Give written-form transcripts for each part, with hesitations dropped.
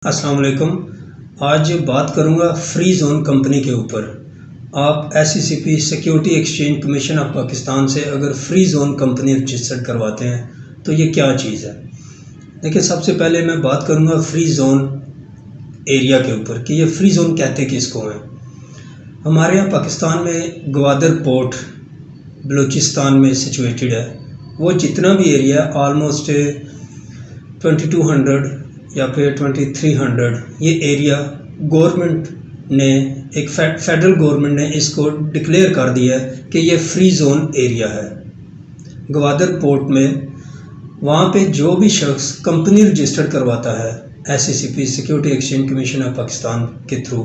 अस्सलाम वालेकुम। आज बात करूंगा फ्री जोन कंपनी के ऊपर। आप SCCP security exchange commission of Pakistan से अगर फ्री जोन कंपनी रजिस्टर्ड करवाते हैं तो ये क्या चीज़ है। देखिए, सबसे पहले मैं बात करूंगा फ्री जोन एरिया के ऊपर कि ये फ्री जोन कहते किसको हैं। हमारे यहाँ पाकिस्तान में ग्वादर पोर्ट बलूचिस्तान में सिचुएटेड है। वो जितना भी एरिया ऑलमोस्ट 2200 या फिर 2300 ये एरिया गवर्नमेंट ने एक फेडरल गवर्नमेंट ने इसको डिक्लेयर कर दिया है कि ये फ्री जोन एरिया है। ग्वादर पोर्ट में वहाँ पे जो भी शख्स कंपनी रजिस्टर करवाता है SCCP security exchange commission of Pakistan के थ्रू,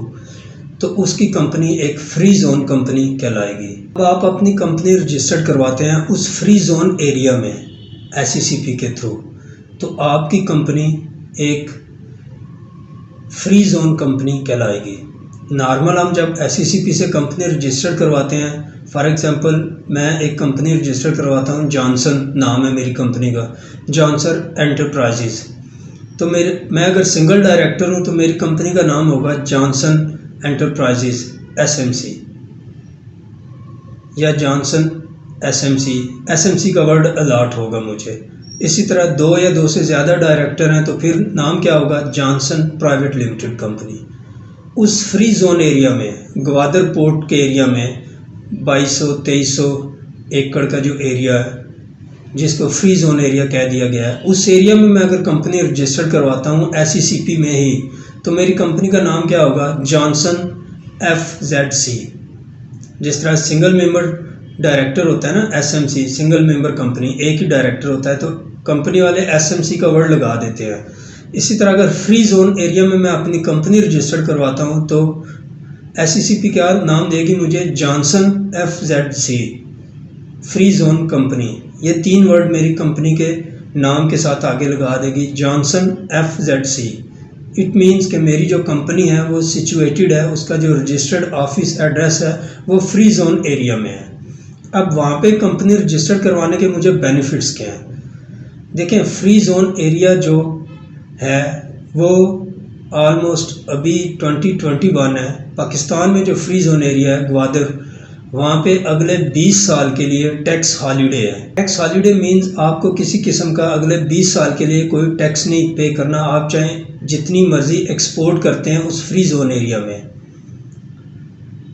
तो उसकी कंपनी एक फ्री जोन कंपनी कहलाएगी। अब आप अपनी कंपनी रजिस्टर करवाते हैं उस फ्री जोन एरिया में SCCP के थ्रू, तो आपकी कंपनी एक फ्री जोन कंपनी कहलाएगी। नॉर्मल हम जब SCCP से कंपनी रजिस्टर करवाते हैं, फॉर एग्जांपल मैं एक कंपनी रजिस्टर करवाता हूँ, जॉनसन नाम है मेरी कंपनी का, जॉनसन एंटरप्राइजेज। तो मैं अगर सिंगल डायरेक्टर हूँ तो मेरी कंपनी का नाम होगा जॉनसन एंटरप्राइजेज SMC या जॉनसन SMC का वर्ड अलॉट होगा मुझे। इसी तरह दो या दो से ज़्यादा डायरेक्टर हैं तो फिर नाम क्या होगा, जॉनसन प्राइवेट लिमिटेड कंपनी। उस फ्री जोन एरिया में, ग्वादर पोर्ट के एरिया में 2200-2300 एकड़ का जो एरिया है जिसको फ्री जोन एरिया कह दिया गया है, उस एरिया में मैं अगर कंपनी रजिस्टर करवाता हूँ SCCP में ही, तो मेरी कंपनी का नाम क्या होगा, जॉनसन FZC। जिस तरह सिंगल मेंबर डायरेक्टर होता है ना, SMC सिंगल मेंबर कंपनी, एक ही डायरेक्टर होता है, तो कंपनी वाले SMC का वर्ड लगा देते हैं। इसी तरह अगर फ्री जोन एरिया में मैं अपनी कंपनी रजिस्टर करवाता हूं तो SCCP क्या नाम देगी मुझे, Johnson FZC free zone company. ये 3 वर्ड मेरी कंपनी के नाम के साथ आगे लगा देगी, जॉनसन FZC। इट मीन्स कि मेरी जो कंपनी है वो सिचुएटेड है, उसका जो रजिस्टर्ड ऑफिस एड्रेस है वो फ्री जोन एरिया में है। अब वहाँ पे कंपनी रजिस्टर करवाने के मुझे बेनिफिट्स क्या हैं। देखें, फ्री जोन एरिया जो है वो ऑलमोस्ट अभी 2021 है। पाकिस्तान में जो फ्री जोन एरिया है ग्वादर, वहाँ पे अगले 20 साल के लिए टैक्स हॉलीडे है। टैक्स हॉलीडे मीन्स आपको किसी किस्म का अगले 20 साल के लिए कोई टैक्स नहीं पे करना। आप चाहें जितनी मर्जी एक्सपोर्ट करते हैं उस फ्री जोन एरिया में,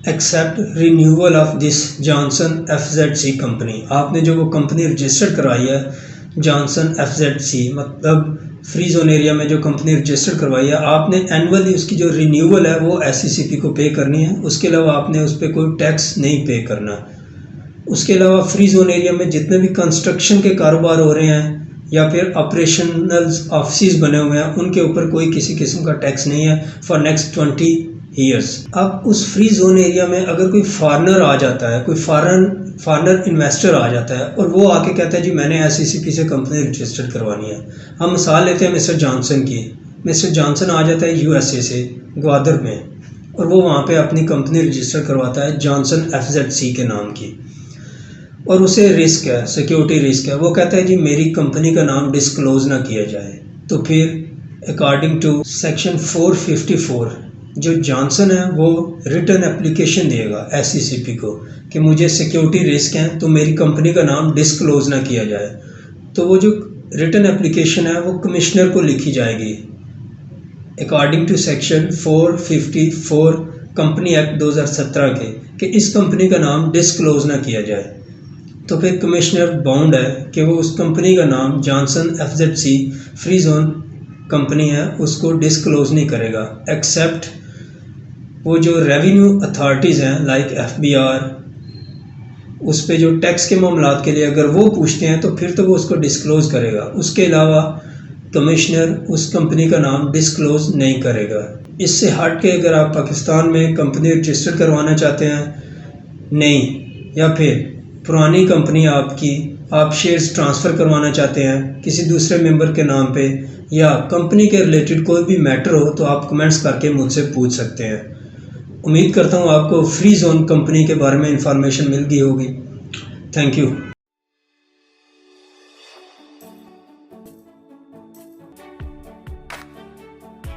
except renewal of this Johnson FZC company. आपने जो वो कंपनी रजिस्टर कराई है जॉनसन FZC, मतलब फ्री जोन एरिया में जो कंपनी रजिस्टर करवाई है, आपने एनुअली उसकी जो रिन्यूअल है वो SCCP को पे करनी है। उसके अलावा आपने उस पर कोई टैक्स नहीं पे करना। उसके अलावा फ्री जोन एरिया में जितने भी कंस्ट्रक्शन के कारोबार हो रहे हैं या फिर ऑपरेशनल ऑफिस बने हुए हैं, उनके ऊपर कोई किसी किस्म का टैक्स नहीं है फॉर नेक्स्ट 20 ईयर्स। अब उस फ्री जोन एरिया में अगर कोई फॉरेनर आ जाता है, कोई फॉरेनर इन्वेस्टर आ जाता है और वो आके कहता है जी मैंने SCCP से कंपनी रजिस्टर करवानी है। हम मिसाल लेते हैं मिस्टर जॉनसन की। मिस्टर जॉनसन आ जाता है USA से ग्वादर में और वो वहाँ पे अपनी कंपनी रजिस्टर करवाता है जॉनसन FZC के नाम की, और उसे रिस्क है, सिक्योरिटी रिस्क है। वो कहता है जी मेरी कंपनी का नाम डिस्क्लोज ना किया जाए। तो फिर अकॉर्डिंग टू सेक्शन 454 जो जॉनसन है वो रिटर्न एप्लीकेशन देगा SCCP को कि मुझे सिक्योरिटी रिस्क हैं तो मेरी कंपनी का नाम डिस्क्लोज ना किया जाए। तो वो जो रिटर्न एप्लीकेशन है वो कमिश्नर को लिखी जाएगी according to section 454 company act 2017 के, कि इस कंपनी का नाम डिस्क्लोज ना किया जाए। तो फिर कमिश्नर बाउंड है कि वो उस कंपनी का नाम Johnson FZC free zone company है उसको डिस्क्लोज नहीं करेगा, एक्सेप्ट वो जो रेवेन्यू अथॉरिटीज़ हैं लाइक FBR, उस पे जो टैक्स के मामलात के लिए अगर वो पूछते हैं तो फिर तो वो उसको डिस्क्लोज करेगा। उसके अलावा कमिश्नर उस कंपनी का नाम डिस्क्लोज नहीं करेगा। इससे हट के अगर आप पाकिस्तान में कंपनी रजिस्टर करवाना चाहते हैं नहीं, या फिर पुरानी कंपनी आपकी, आप शेयर्स ट्रांसफ़र करवाना चाहते हैं किसी दूसरे मेंबर के नाम पे, या कंपनी के रिलेटेड कोई भी मैटर हो, तो आप कमेंट्स करके मुझसे पूछ सकते हैं। उम्मीद करता हूँ आपको फ्री जोन कंपनी के बारे में इंफॉर्मेशन मिल गई होगी। Thank you.